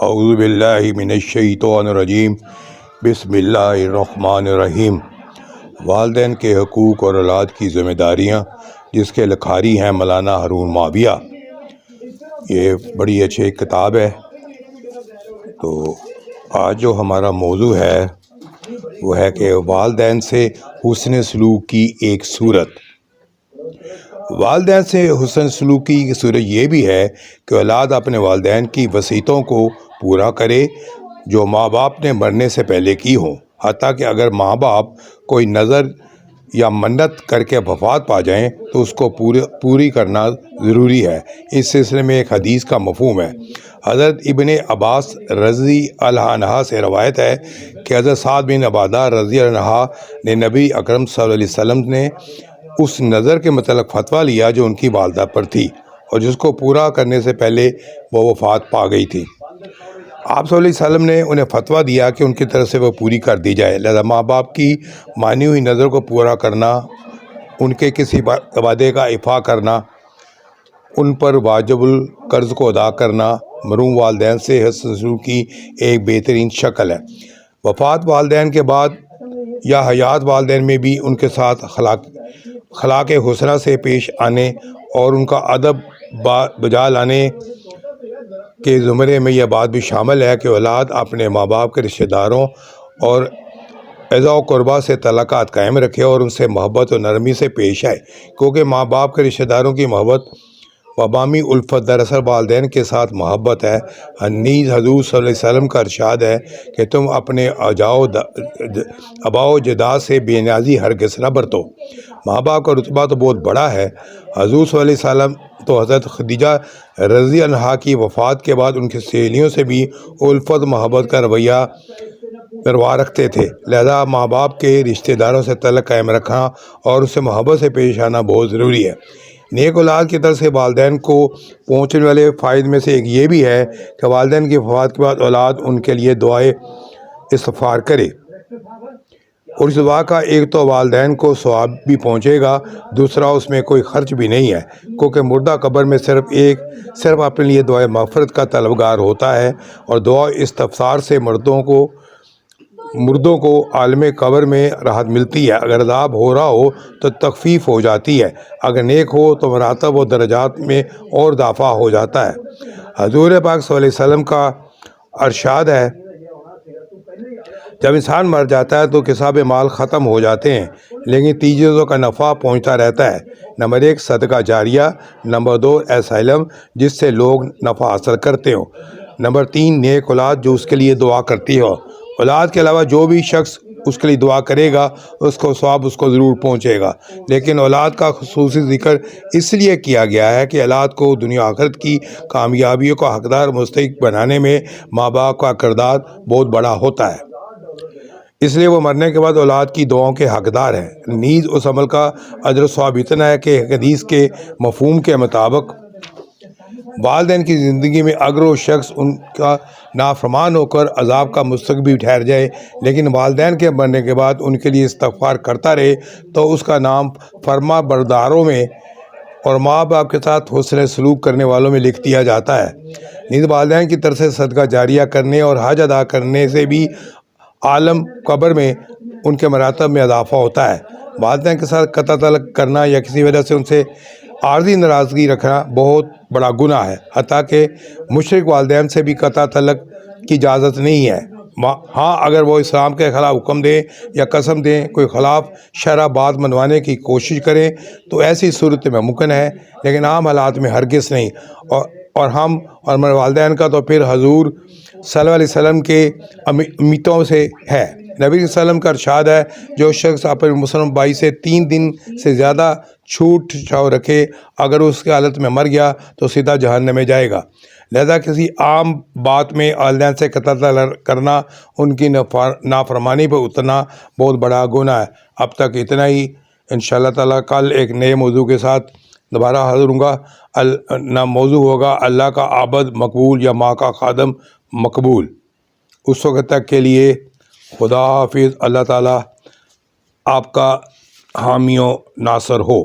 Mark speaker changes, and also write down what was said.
Speaker 1: اعوذ باللہ من الشیطان الرجیم بسم اللہ الرحمن الرحیم۔ والدین کے حقوق اور اولاد کی ذمہ داریاں، جس کے لکھاری ہیں مولانا ہارون معاویہ۔ یہ بڑی اچھی کتاب ہے۔ تو آج جو ہمارا موضوع ہے وہ ہے کہ والدین سے حسن سلوک کی ایک صورت۔ والدین سے حسن سلوک کی صورت یہ بھی ہے کہ اولاد اپنے والدین کی وصیتوں کو پورا کرے جو ماں باپ نے مرنے سے پہلے کی ہوں، حتیٰ کہ اگر ماں باپ کوئی نظر یا منت کر کے وفات پا جائیں تو اس کو پوری کرنا ضروری ہے۔ اس سلسلے میں ایک حدیث کا مفہوم ہے۔ حضرت ابن عباس رضی اللہ عنہ سے روایت ہے کہ حضرت سعد بن عبادہ رضی اللہ عنہ نے نبی اکرم صلی اللہ علیہ وسلم نے اس نظر کے متعلق فتویٰ لیا جو ان کی والدہ پر تھی اور جس کو پورا کرنے سے پہلے وہ وفات پا گئی تھی۔ آپ صلی اللہ علیہ وسلم نے انہیں فتویٰ دیا کہ ان کی طرف سے وہ پوری کر دی جائے، لہذا ماں باپ کی مانی ہوئی نظر کو پورا کرنا، ان کے کسی وعدے کا افا کرنا، ان پر واجب القرض کو ادا کرنا مرحوم والدین سے حسن سلوک کی ایک بہترین شکل ہے۔ وفات والدین کے بعد یا حیات والدین میں بھی ان کے ساتھ اخلاق حسنہ سے پیش آنے اور ان کا ادب بجا لانے کے زمرے میں یہ بات بھی شامل ہے کہ اولاد اپنے ماں باپ کے رشتہ داروں اور اعزاء و قربا سے تعلقات قائم رکھے اور ان سے محبت و نرمی سے پیش آئے، کیونکہ ماں باپ کے رشتہ داروں کی محبت و بامی الفت دراصل والدین کے ساتھ محبت ہے۔ نیز حضور صلی اللہ علیہ وسلم کا ارشاد ہے کہ تم اپنے آباء و جداد سے بے نیازی ہرگز نہ برتو۔ ماں باپ کا رتبہ تو بہت بڑا ہے۔ حضور صلی اللہ علیہ وسلم تو حضرت خدیجہ رضی اللہ عنہا کی وفات کے بعد ان کی سہیلیوں سے بھی الفت محبت کا رویہ پروا رکھتے تھے، لہذا ماں باپ کے رشتہ داروں سے تعلق قائم رکھنا اور اس سے محبت سے پیش آنا بہت ضروری ہے۔ نیک اولاد کی طرف سے والدین کو پہنچنے والے فائدے میں سے ایک یہ بھی ہے کہ والدین کی وفات کے بعد اولاد ان کے لیے دعائے استغفار کرے، اور اس دعا کا ایک تو والدین کو ثواب بھی پہنچے گا، دوسرا اس میں کوئی خرچ بھی نہیں ہے، کیونکہ مردہ قبر میں صرف اپنے لیے دعائے مغفرت کا طلبگار ہوتا ہے، اور دعا استغفار سے مردوں کو عالم قبر میں راحت ملتی ہے۔ اگر عذاب ہو رہا ہو تو تخفیف ہو جاتی ہے، اگر نیک ہو تو مراتب و درجات میں اور اضافہ ہو جاتا ہے۔ حضور پاک صلی اللہ علیہ وسلم کا ارشاد ہے، جب انسان مر جاتا ہے تو کساب مال ختم ہو جاتے ہیں، لیکن 3 چیزوں کا نفع پہنچتا رہتا ہے۔ نمبر 1 صدقہ جاریہ، نمبر 2 ایسا علم جس سے لوگ نفع حاصل کرتے ہوں، نمبر 3 نیک اولاد جو اس کے لیے دعا کرتی ہو۔ اولاد کے علاوہ جو بھی شخص اس کے لیے دعا کرے گا اس کو ثواب اس کو ضرور پہنچے گا، لیکن اولاد کا خصوصی ذکر اس لیے کیا گیا ہے کہ اولاد کو دنیا آخرت کی کامیابیوں کا حقدار مستحق بنانے میں ماں باپ کا کردار بہت بڑا ہوتا ہے، اس لیے وہ مرنے کے بعد اولاد کی دعاؤں کے حقدار ہیں۔ نیز اس عمل کا اجر و ثواب اتنا ہے کہ حدیث کے مفہوم کے مطابق والدین کی زندگی میں اگر وہ شخص ان کا نافرمان ہو کر عذاب کا مستحق بھی ٹھہر جائے، لیکن والدین کے مرنے کے بعد ان کے لیے استغفار کرتا رہے تو اس کا نام فرما برداروں میں اور ماں باپ کے ساتھ حسن سلوک کرنے والوں میں لکھ دیا جاتا ہے۔ نیز والدین کی طرف سے صدقہ جاریہ کرنے اور حج ادا کرنے سے بھی عالم قبر میں ان کے مراتب میں اضافہ ہوتا ہے۔ والدین کے ساتھ قطع تعلق کرنا یا کسی وجہ سے ان سے عارضی ناراضگی رکھنا بہت بڑا گناہ ہے، حتیٰ کہ مشرک والدین سے بھی قطع تعلق کی اجازت نہیں ہے۔ ہاں، اگر وہ اسلام کے خلاف حکم دیں یا قسم دیں، کوئی خلاف شرع بات منوانے کی کوشش کریں تو ایسی صورت میں ممکن ہے، لیکن عام حالات میں ہرگز نہیں۔ اور ہم اور ہمارے والدین کا تو پھر حضور صلی اللہ علیہ وسلم کے امیتوں سے ہے۔ نبی صلی اللہ علیہ وسلم کا ارشاد ہے، جو شخص اپنے مسلم بھائی سے 3 دن سے زیادہ چھوٹ چھاؤ رکھے، اگر اس کی حالت میں مر گیا تو سیدھا جہنم میں جائے گا۔ لہذا کسی عام بات میں والدین سے قطع تعلق کرنا، ان کی نافرمانی پر اترنا بہت بڑا گناہ ہے۔ اب تک اتنا ہی، انشاءاللہ تعالیٰ کل ایک نئے موضوع کے ساتھ دوبارہ حاضر ہوں گا۔ موضوع ہوگا اللہ کا عابد مقبول یا ماں کا خادم مقبول۔ اس وقت تک کے لیے خدا حافظ۔ اللہ تعالیٰ آپ کا حامی و ناصر ہو۔